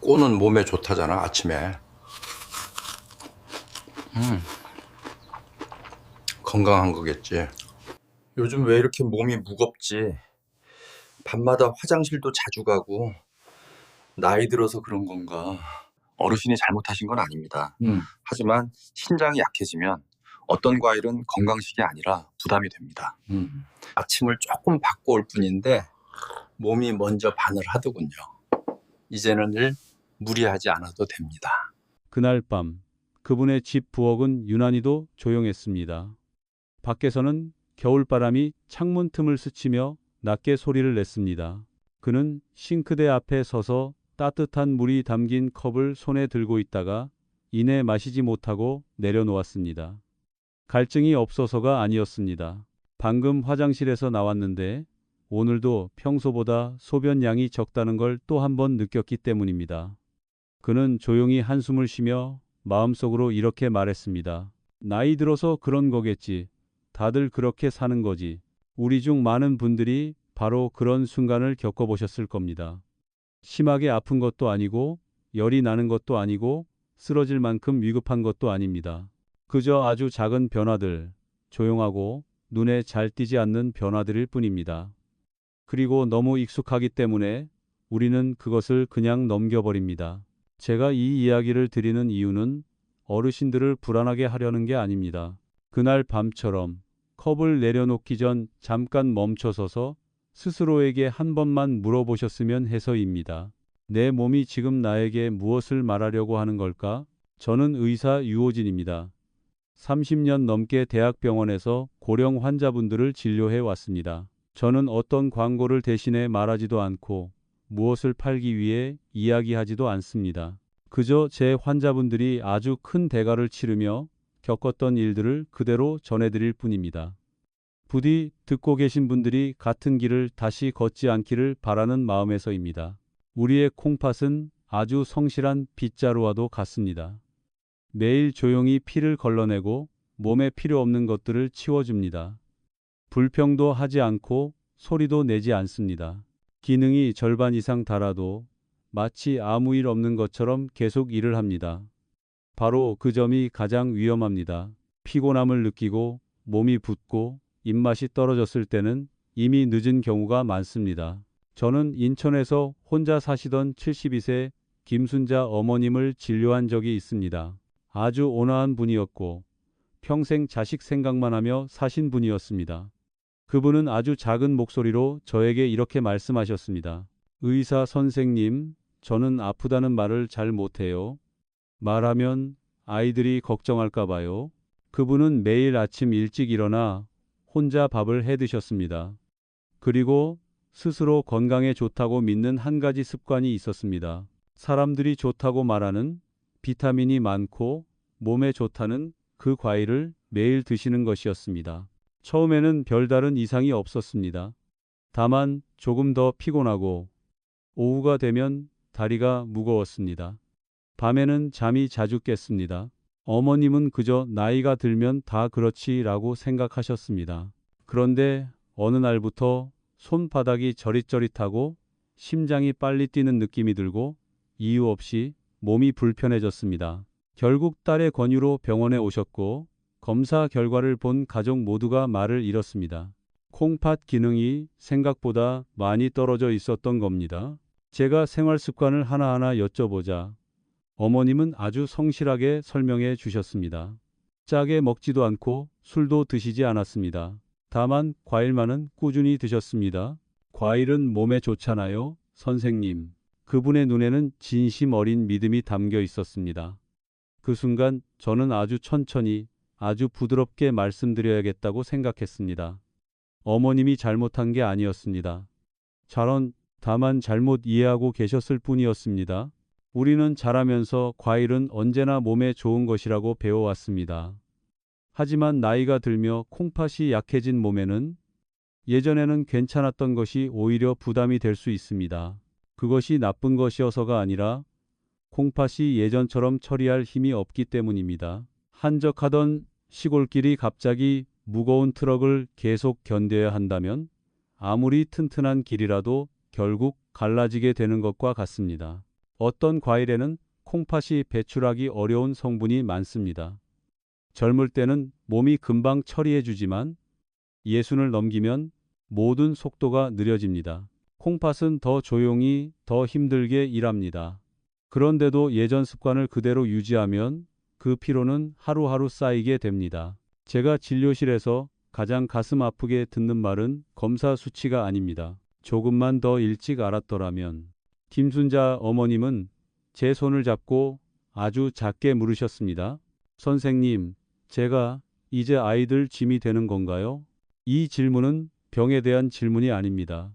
꼬는 몸에 좋다잖아, 아침에. 건강한 거겠지. 요즘 왜 이렇게 몸이 무겁지? 밤마다 화장실도 자주 가고. 나이 들어서 그런 건가? 어르신이 잘못하신 건 아닙니다. 음. 하지만 신장이 약해지면 어떤 과일은 건강식이 아니라 부담이 됩니다. 아침을 조금 바꿔올 뿐인데 몸이 먼저 반을 하더군요. 이제는 무리하지 않아도 됩니다. 그날 밤 그분의 집 부엌은 유난히도 조용했습니다. 밖에서는 겨울바람이 창문 틈을 스치며 낮게 소리를 냈습니다. 그는 싱크대 앞에 서서 따뜻한 물이 담긴 컵을 손에 들고 있다가 이내 마시지 못하고 내려놓았습니다. 갈증이 없어서가 아니었습니다. 방금 화장실에서 나왔는데 오늘도 평소보다 소변량이 적다는 걸 또 한 번 느꼈기 때문입니다. 그는 조용히 한숨을 쉬며 마음속으로 이렇게 말했습니다. 나이 들어서 그런 거겠지. 다들 그렇게 사는 거지. 우리 중 많은 분들이 바로 그런 순간을 겪어보셨을 겁니다. 심하게 아픈 것도 아니고 열이 나는 것도 아니고 쓰러질 만큼 위급한 것도 아닙니다. 그저 아주 작은 변화들, 조용하고 눈에 잘 띄지 않는 변화들일 뿐입니다. 그리고 너무 익숙하기 때문에 우리는 그것을 그냥 넘겨버립니다. 제가 이 이야기를 드리는 이유는 어르신들을 불안하게 하려는 게 아닙니다. 그날 밤처럼 컵을 내려놓기 전 잠깐 멈춰서서 스스로에게 한 번만 물어보셨으면 해서입니다. 내 몸이 지금 나에게 무엇을 말하려고 하는 걸까? 저는 의사 유호진입니다. 30년 넘게 대학병원에서 고령 환자분들을 진료해 왔습니다. 저는 어떤 광고를 대신해 말하지도 않고 무엇을 팔기 위해 이야기하지도 않습니다. 그저 제 환자분들이 아주 큰 대가를 치르며 겪었던 일들을 그대로 전해드릴 뿐입니다. 부디 듣고 계신 분들이 같은 길을 다시 걷지 않기를 바라는 마음에서입니다. 우리의 콩팥은 아주 성실한 빗자루와도 같습니다. 매일 조용히 피를 걸러내고 몸에 필요 없는 것들을 치워줍니다. 불평도 하지 않고 소리도 내지 않습니다. 기능이 절반 이상 달아도 마치 아무 일 없는 것처럼 계속 일을 합니다. 바로 그 점이 가장 위험합니다. 피곤함을 느끼고 몸이 붓고 입맛이 떨어졌을 때는 이미 늦은 경우가 많습니다. 저는 인천에서 혼자 사시던 72세 김순자 어머님을 진료한 적이 있습니다. 아주 온화한 분이었고 평생 자식 생각만 하며 사신 분이었습니다. 그분은 아주 작은 목소리로 저에게 이렇게 말씀하셨습니다. 의사 선생님, 저는 아프다는 말을 잘 못해요. 말하면 아이들이 걱정할까 봐요. 그분은 매일 아침 일찍 일어나 혼자 밥을 해 드셨습니다. 그리고 스스로 건강에 좋다고 믿는 한 가지 습관이 있었습니다. 사람들이 좋다고 말하는 비타민이 많고 몸에 좋다는 그 과일을 매일 드시는 것이었습니다. 처음에는 별다른 이상이 없었습니다. 다만 조금 더 피곤하고 오후가 되면 다리가 무거웠습니다. 밤에는 잠이 자주 깼습니다. 어머님은 그저 나이가 들면 다 그렇지라고 생각하셨습니다. 그런데 어느 날부터 손바닥이 저릿저릿하고 심장이 빨리 뛰는 느낌이 들고 이유 없이 몸이 불편해졌습니다. 결국 딸의 권유로 병원에 오셨고 검사 결과를 본 가족 모두가 말을 잃었습니다. 콩팥 기능이 생각보다 많이 떨어져 있었던 겁니다. 제가 생활 습관을 하나하나 여쭤보자 어머님은 아주 성실하게 설명해 주셨습니다. 짜게 먹지도 않고 술도 드시지 않았습니다. 다만 과일만은 꾸준히 드셨습니다. 과일은 몸에 좋잖아요, 선생님. 그분의 눈에는 진심 어린 믿음이 담겨 있었습니다. 그 순간 저는 아주 천천히, 아주 부드럽게 말씀드려야겠다고 생각했습니다. 어머님이 잘못한 게 아니었습니다. 다만 잘못 이해하고 계셨을 뿐이었습니다. 우리는 자라면서 과일은 언제나 몸에 좋은 것이라고 배워왔습니다. 하지만 나이가 들며 콩팥이 약해진 몸에는 예전에는 괜찮았던 것이 오히려 부담이 될 수 있습니다. 그것이 나쁜 것이어서가 아니라 콩팥이 예전처럼 처리할 힘이 없기 때문입니다. 한적하던 시골길이 갑자기 무거운 트럭을 계속 견뎌야 한다면 아무리 튼튼한 길이라도 결국 갈라지게 되는 것과 같습니다. 어떤 과일에는 콩팥이 배출하기 어려운 성분이 많습니다. 젊을 때는 몸이 금방 처리해 주지만 예순을 넘기면 모든 속도가 느려집니다. 콩팥은 더 조용히 더 힘들게 일합니다. 그런데도 예전 습관을 그대로 유지하면 그 피로는 하루하루 쌓이게 됩니다. 제가 진료실에서 가장 가슴 아프게 듣는 말은 검사 수치가 아닙니다. 조금만 더 일찍 알았더라면. 김순자 어머님은 제 손을 잡고 아주 작게 물으셨습니다. 선생님, 제가 이제 아이들 짐이 되는 건가요? 이 질문은 병에 대한 질문이 아닙니다.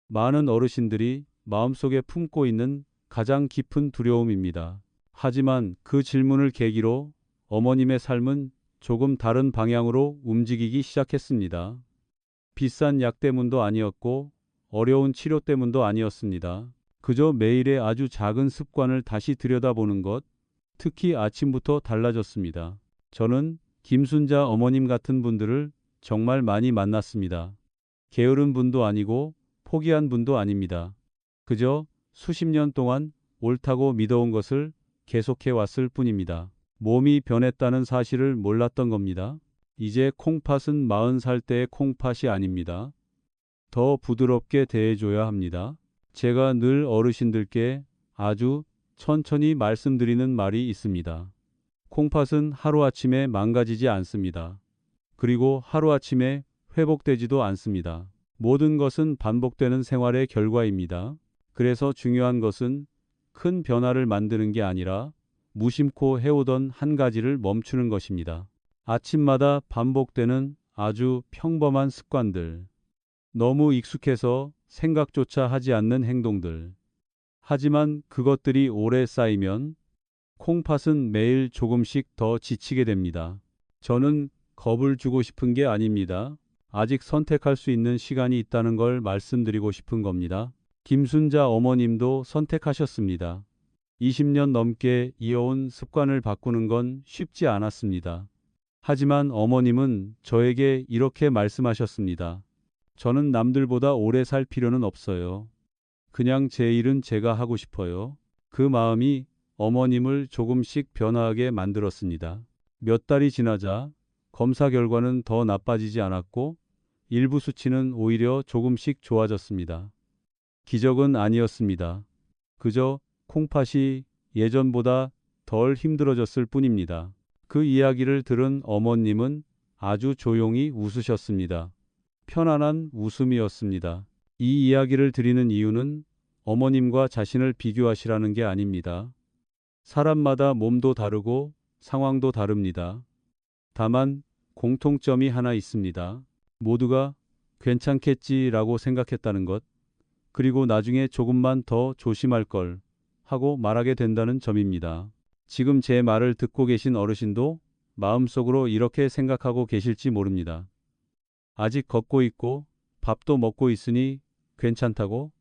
많은 어르신들이 마음속에 품고 있는 가장 깊은 두려움입니다. 하지만 그 질문을 계기로 어머님의 삶은 조금 다른 방향으로 움직이기 시작했습니다. 비싼 약 때문도 아니었고 어려운 치료 때문도 아니었습니다. 그저 매일의 아주 작은 습관을 다시 들여다보는 것, 특히 아침부터 달라졌습니다. 저는 김순자 어머님 같은 분들을 정말 많이 만났습니다. 게으른 분도 아니고 포기한 분도 아닙니다. 그저 수십 년 동안 옳다고 믿어온 것을 계속해 왔을 뿐입니다. 몸이 변했다는 사실을 몰랐던 겁니다. 이제 콩팥은 40살 때의 콩팥이 아닙니다. 더 부드럽게 대해줘야 합니다. 제가 늘 어르신들께 아주 천천히 말씀드리는 말이 있습니다. 콩팥은 하루아침에 망가지지 않습니다. 그리고 하루아침에 회복되지도 않습니다. 모든 것은 반복되는 생활의 결과입니다. 그래서 중요한 것은 큰 변화를 만드는 게 아니라 무심코 해오던 한 가지를 멈추는 것입니다. 아침마다 반복되는 아주 평범한 습관들. 너무 익숙해서 생각조차 하지 않는 행동들. 하지만 그것들이 오래 쌓이면 콩팥은 매일 조금씩 더 지치게 됩니다. 저는 겁을 주고 싶은 게 아닙니다. 아직 선택할 수 있는 시간이 있다는 걸 말씀드리고 싶은 겁니다. 김순자 어머님도 선택하셨습니다. 20년 넘게 이어온 습관을 바꾸는 건 쉽지 않았습니다. 하지만 어머님은 저에게 이렇게 말씀하셨습니다. 저는 남들보다 오래 살 필요는 없어요. 그냥 제 일은 제가 하고 싶어요. 그 마음이 어머님을 조금씩 변화하게 만들었습니다. 몇 달이 지나자 검사 결과는 더 나빠지지 않았고 일부 수치는 오히려 조금씩 좋아졌습니다. 기적은 아니었습니다. 그저 콩팥이 예전보다 덜 힘들어졌을 뿐입니다. 그 이야기를 들은 어머님은 아주 조용히 웃으셨습니다. 편안한 웃음이었습니다. 이 이야기를 드리는 이유는 어머님과 자신을 비교하시라는 게 아닙니다. 사람마다 몸도 다르고 상황도 다릅니다. 다만 공통점이 하나 있습니다. 모두가 괜찮겠지라고 생각했다는 것, 그리고 나중에 조금만 더 조심할 걸 하고 말하게 된다는 점입니다. 지금 제 말을 듣고 계신 어르신도 마음속으로 이렇게 생각하고 계실지 모릅니다. 아직 걷고 있고 밥도 먹고 있으니 괜찮다고?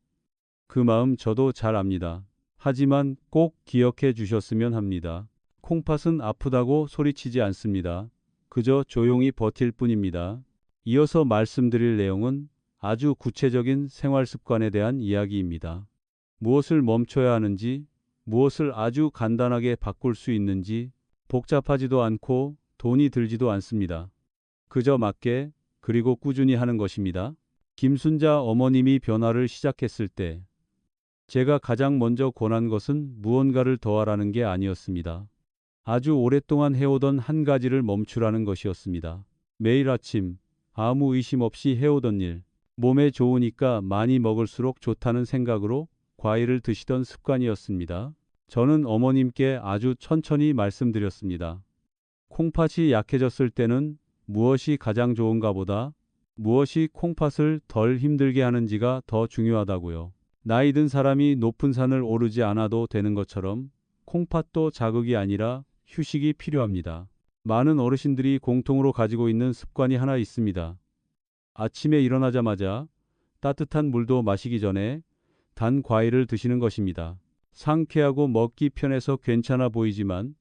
그 마음 저도 잘 압니다. 하지만 꼭 기억해 주셨으면 합니다. 콩팥은 아프다고 소리치지 않습니다. 그저 조용히 버틸 뿐입니다. 이어서 말씀드릴 내용은 아주 구체적인 생활 습관에 대한 이야기입니다. 무엇을 멈춰야 하는지, 무엇을 아주 간단하게 바꿀 수 있는지, 복잡하지도 않고 돈이 들지도 않습니다. 그저 맞게 그리고 꾸준히 하는 것입니다. 김순자 어머님이 변화를 시작했을 때 제가 가장 먼저 권한 것은 무언가를 더하라는 게 아니었습니다. 아주 오랫동안 해오던 한 가지를 멈추라는 것이었습니다. 매일 아침 아무 의심 없이 해오던 일, 몸에 좋으니까 많이 먹을수록 좋다는 생각으로 과일을 드시던 습관이었습니다. 저는 어머님께 아주 천천히 말씀드렸습니다. 콩팥이 약해졌을 때는 무엇이 가장 좋은가 보다 무엇이 콩팥을 덜 힘들게 하는지가 더 중요하다고요. 나이 든 사람이 높은 산을 오르지 않아도 되는 것처럼 콩팥도 자극이 아니라 휴식이 필요합니다. 많은 어르신들이 공통으로 가지고 있는 습관이 하나 있습니다. 아침에 일어나자마자 따뜻한 물도 마시기 전에 단 과일을 드시는 것입니다. 상쾌하고 먹기 편해서 괜찮아 보이지만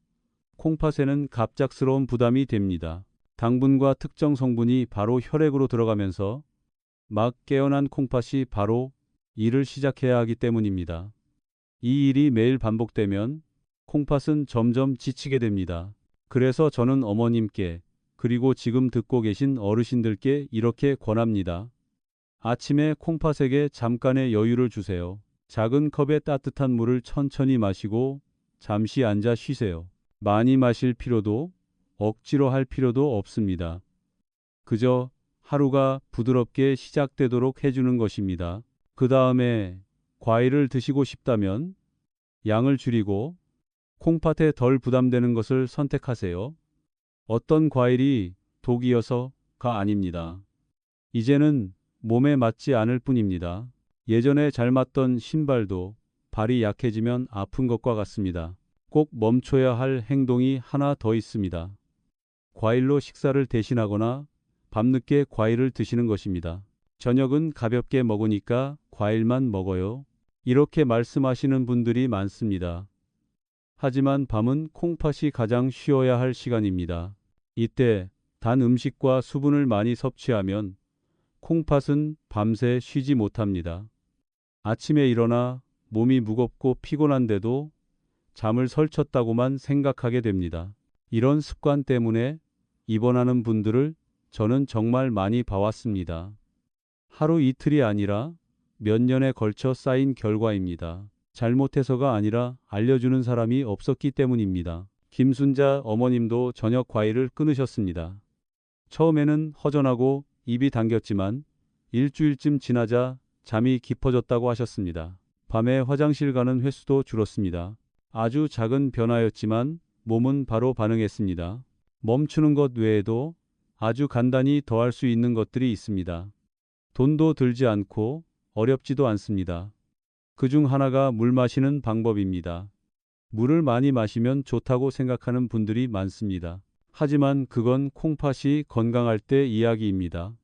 콩팥에는 갑작스러운 부담이 됩니다. 당분과 특정 성분이 바로 혈액으로 들어가면서 막 깨어난 콩팥이 바로 일을 시작해야 하기 때문입니다. 이 일이 매일 반복되면 콩팥은 점점 지치게 됩니다. 그래서 저는 어머님께 그리고 지금 듣고 계신 어르신들께 이렇게 권합니다. 아침에 콩팥에게 잠깐의 여유를 주세요. 작은 컵에 따뜻한 물을 천천히 마시고 잠시 앉아 쉬세요. 많이 마실 필요도 억지로 할 필요도 없습니다. 그저 하루가 부드럽게 시작되도록 해주는 것입니다. 그 다음에 과일을 드시고 싶다면 양을 줄이고 콩팥에 덜 부담되는 것을 선택하세요. 어떤 과일이 독이어서가 아닙니다. 이제는 몸에 맞지 않을 뿐입니다. 예전에 잘 맞던 신발도 발이 약해지면 아픈 것과 같습니다. 꼭 멈춰야 할 행동이 하나 더 있습니다. 과일로 식사를 대신하거나 밤늦게 과일을 드시는 것입니다. 저녁은 가볍게 먹으니까 과일만 먹어요. 이렇게 말씀하시는 분들이 많습니다. 하지만 밤은 콩팥이 가장 쉬어야 할 시간입니다. 이때 단 음식과 수분을 많이 섭취하면 콩팥은 밤새 쉬지 못합니다. 아침에 일어나 몸이 무겁고 피곤한데도 잠을 설쳤다고만 생각하게 됩니다. 이런 습관 때문에 입원하는 분들을 저는 정말 많이 봐왔습니다. 하루 이틀이 아니라 몇 년에 걸쳐 쌓인 결과입니다. 잘못해서가 아니라 알려주는 사람이 없었기 때문입니다. 김순자 어머님도 저녁 과일을 끊으셨습니다. 처음에는 허전하고 입이 당겼지만 일주일쯤 지나자 잠이 깊어졌다고 하셨습니다. 밤에 화장실 가는 횟수도 줄었습니다. 아주 작은 변화였지만 몸은 바로 반응했습니다. 멈추는 것 외에도 아주 간단히 더할 수 있는 것들이 있습니다. 돈도 들지 않고 어렵지도 않습니다. 그중 하나가 물 마시는 방법입니다. 물을 많이 마시면 좋다고 생각하는 분들이 많습니다. 하지만 그건 콩팥이 건강할 때 이야기입니다.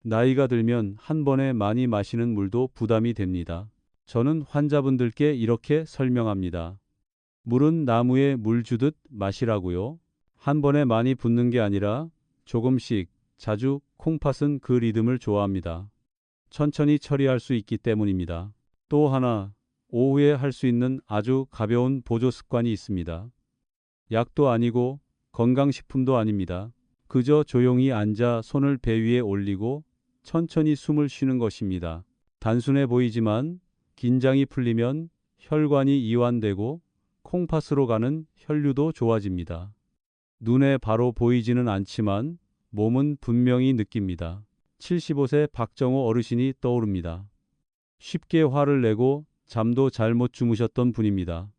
나이가 들면 한 번에 많이 마시는 물도 부담이 됩니다. 저는 환자분들께 이렇게 설명합니다. 물은 나무에 물 주듯 마시라고요. 한 번에 많이 붓는 게 아니라 조금씩, 자주. 콩팥은 그 리듬을 좋아합니다. 천천히 처리할 수 있기 때문입니다. 또 하나, 오후에 할 수 있는 아주 가벼운 보조 습관이 있습니다. 약도 아니고 건강식품도 아닙니다. 그저 조용히 앉아 손을 배 위에 올리고 천천히 숨을 쉬는 것입니다. 단순해 보이지만 긴장이 풀리면 혈관이 이완되고 콩팥으로 가는 혈류도 좋아집니다. 눈에 바로 보이지는 않지만 몸은 분명히 느낍니다. 75세 박정호 어르신이 떠오릅니다. 쉽게 화를 내고 잠도 잘 못 주무셨던 분입니다.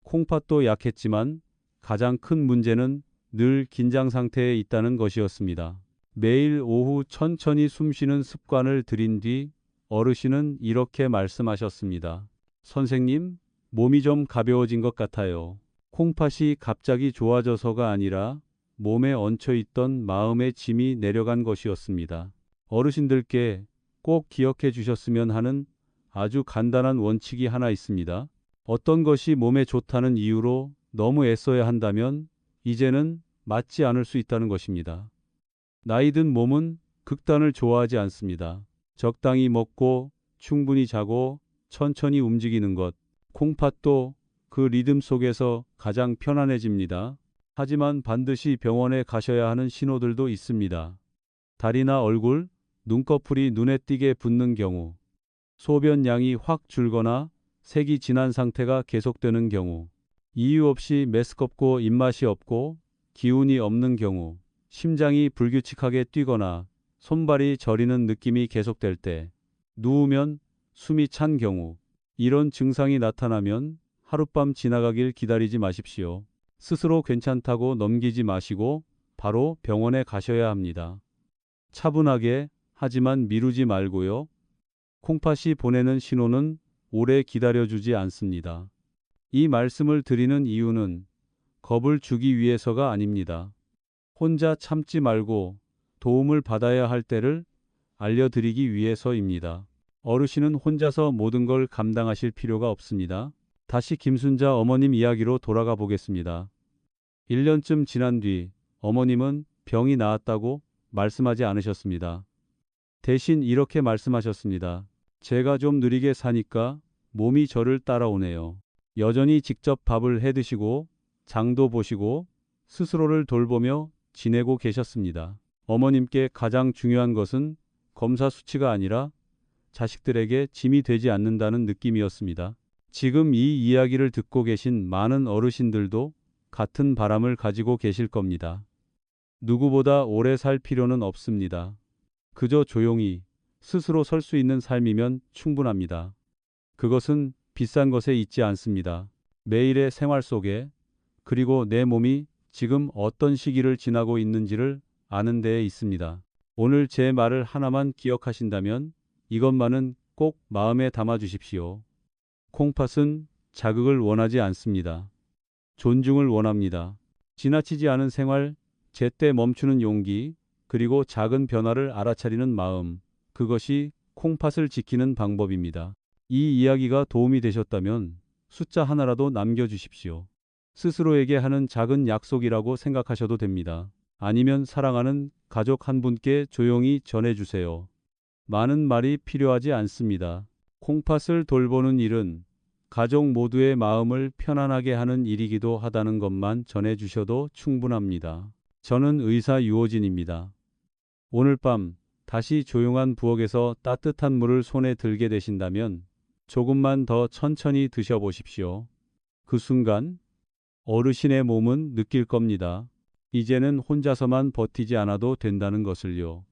콩팥도 약했지만 가장 큰 문제는 늘 긴장 상태에 있다는 것이었습니다. 매일 오후 천천히 숨쉬는 습관을 들인 뒤 어르신은 이렇게 말씀하셨습니다. 선생님, 몸이 좀 가벼워진 것 같아요. 콩팥이 갑자기 좋아져서가 아니라 몸에 얹혀있던 마음의 짐이 내려간 것이었습니다. 어르신들께 꼭 기억해 주셨으면 하는 아주 간단한 원칙이 하나 있습니다. 어떤 것이 몸에 좋다는 이유로 너무 애써야 한다면 이제는 맞지 않을 수 있다는 것입니다. 나이든 몸은 극단을 좋아하지 않습니다. 적당히 먹고 충분히 자고 천천히 움직이는 것. 콩팥도 그 리듬 속에서 가장 편안해집니다. 하지만 반드시 병원에 가셔야 하는 신호들도 있습니다. 다리나 얼굴, 눈꺼풀이 눈에 띄게 붓는 경우, 소변 양이 확 줄거나 색이 진한 상태가 계속되는 경우, 이유 없이 메스껍고 입맛이 없고 기운이 없는 경우, 심장이 불규칙하게 뛰거나 손발이 저리는 느낌이 계속될 때, 누우면 숨이 찬 경우, 이런 증상이 나타나면 하룻밤 지나가길 기다리지 마십시오. 스스로 괜찮다고 넘기지 마시고 바로 병원에 가셔야 합니다. 차분하게, 하지만 미루지 말고요. 콩팥이 보내는 신호는 오래 기다려주지 않습니다. 이 말씀을 드리는 이유는 겁을 주기 위해서가 아닙니다. 혼자 참지 말고 도움을 받아야 할 때를 알려드리기 위해서입니다. 어르신은 혼자서 모든 걸 감당하실 필요가 없습니다. 다시 김순자 어머님 이야기로 돌아가 보겠습니다. 1년쯤 지난 뒤 어머님은 병이 나았다고 말씀하지 않으셨습니다. 대신 이렇게 말씀하셨습니다. 제가 좀 느리게 사니까 몸이 저를 따라오네요. 여전히 직접 밥을 해 드시고 장도 보시고 스스로를 돌보며 지내고 계셨습니다. 어머님께 가장 중요한 것은 검사 수치가 아니라 자식들에게 짐이 되지 않는다는 느낌이었습니다. 지금 이 이야기를 듣고 계신 많은 어르신들도 같은 바람을 가지고 계실 겁니다. 누구보다 오래 살 필요는 없습니다. 그저 조용히 스스로 설 수 있는 삶이면 충분합니다. 그것은 비싼 것에 있지 않습니다. 매일의 생활 속에, 그리고 내 몸이 지금 어떤 시기를 지나고 있는지를 아는 데에 있습니다. 오늘 제 말을 하나만 기억하신다면 이것만은 꼭 마음에 담아 주십시오. 콩팥은 자극을 원하지 않습니다. 존중을 원합니다. 지나치지 않은 생활, 제때 멈추는 용기, 그리고 작은 변화를 알아차리는 마음, 그것이 콩팥을 지키는 방법입니다. 이 이야기가 도움이 되셨다면 숫자 하나라도 남겨주십시오. 스스로에게 하는 작은 약속이라고 생각하셔도 됩니다. 아니면 사랑하는 가족 한 분께 조용히 전해주세요. 많은 말이 필요하지 않습니다. 콩팥을 돌보는 일은 가족 모두의 마음을 편안하게 하는 일이기도 하다는 것만 전해주셔도 충분합니다. 저는 의사 유호진입니다. 오늘 밤 다시 조용한 부엌에서 따뜻한 물을 손에 들게 되신다면 조금만 더 천천히 드셔보십시오. 그 순간 어르신의 몸은 느낄 겁니다. 이제는 혼자서만 버티지 않아도 된다는 것을요.